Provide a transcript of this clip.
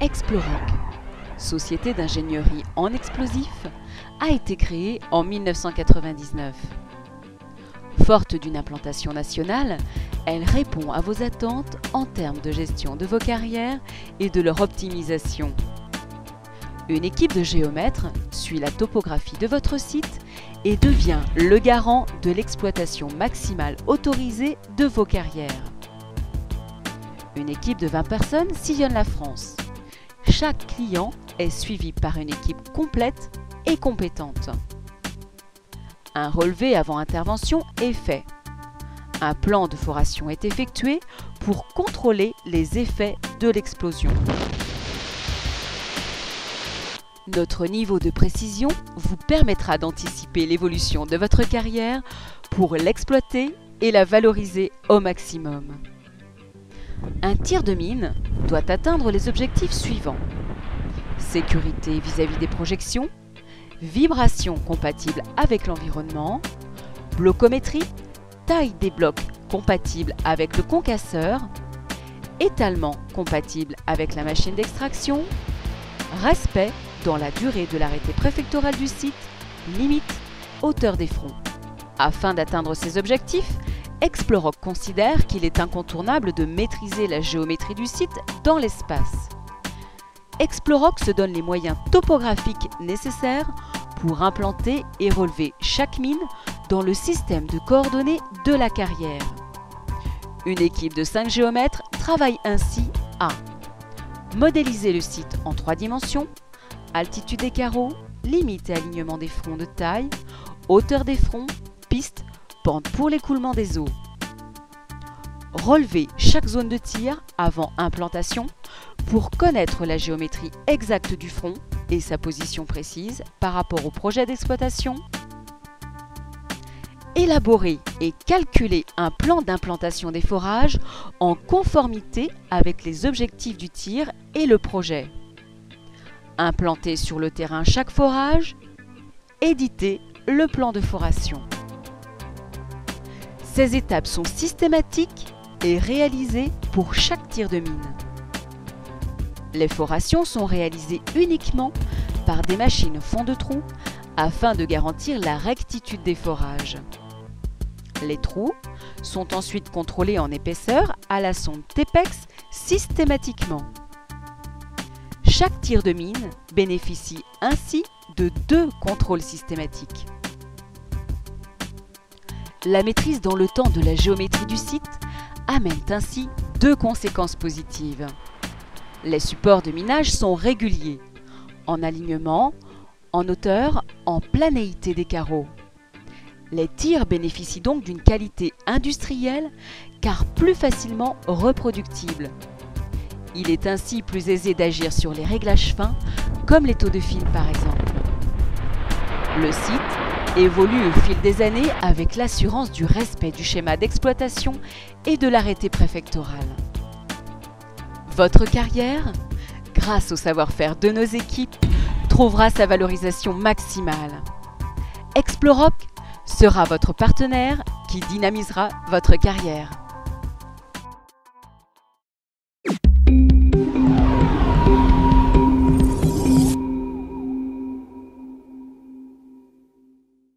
Exploroc, société d'ingénierie en explosifs, a été créée en 1999. Forte d'une implantation nationale, elle répond à vos attentes en termes de gestion de vos carrières et de leur optimisation. Une équipe de géomètres suit la topographie de votre site et devient le garant de l'exploitation maximale autorisée de vos carrières. Une équipe de 20 personnes sillonne la France. Chaque client est suivi par une équipe complète et compétente. Un relevé avant intervention est fait. Un plan de foration est effectué pour contrôler les effets de l'explosion. Notre niveau de précision vous permettra d'anticiper l'évolution de votre carrière pour l'exploiter et la valoriser au maximum. Un tir de mine doit atteindre les objectifs suivants: sécurité vis-à-vis des projections, vibration compatible avec l'environnement, blocométrie, taille des blocs compatible avec le concasseur, étalement compatible avec la machine d'extraction, respect dans la durée de l'arrêté préfectoral du site, limite, hauteur des fronts. Afin d'atteindre ces objectifs, Exploroc considère qu'il est incontournable de maîtriser la géométrie du site dans l'espace. Exploroc se donne les moyens topographiques nécessaires pour implanter et relever chaque mine dans le système de coordonnées de la carrière. Une équipe de 5 géomètres travaille ainsi à modéliser le site en 3 dimensions, altitude des carreaux, limite et alignement des fronts de taille, hauteur des fronts, piste, pente pour l'écoulement des eaux. Relever chaque zone de tir avant implantation pour connaître la géométrie exacte du front et sa position précise par rapport au projet d'exploitation. Élaborer et calculer un plan d'implantation des forages en conformité avec les objectifs du tir et le projet. Implanter sur le terrain chaque forage. Éditer le plan de foration. Ces étapes sont systématiques et réalisées pour chaque tir de mine. Les forations sont réalisées uniquement par des machines fond de trou afin de garantir la rectitude des forages. Les trous sont ensuite contrôlés en épaisseur à la sonde TEPEX systématiquement. Chaque tir de mine bénéficie ainsi de 2 contrôles systématiques. La maîtrise dans le temps de la géométrie du site amène ainsi 2 conséquences positives. Les supports de minage sont réguliers, en alignement, en hauteur, en planéité des carreaux. Les tirs bénéficient donc d'une qualité industrielle car plus facilement reproductible. Il est ainsi plus aisé d'agir sur les réglages fins, comme les taux de fil par exemple. Le site évolue au fil des années avec l'assurance du respect du schéma d'exploitation et de l'arrêté préfectoral. Votre carrière, grâce au savoir-faire de nos équipes, trouvera sa valorisation maximale. Exploroc sera votre partenaire qui dynamisera votre carrière.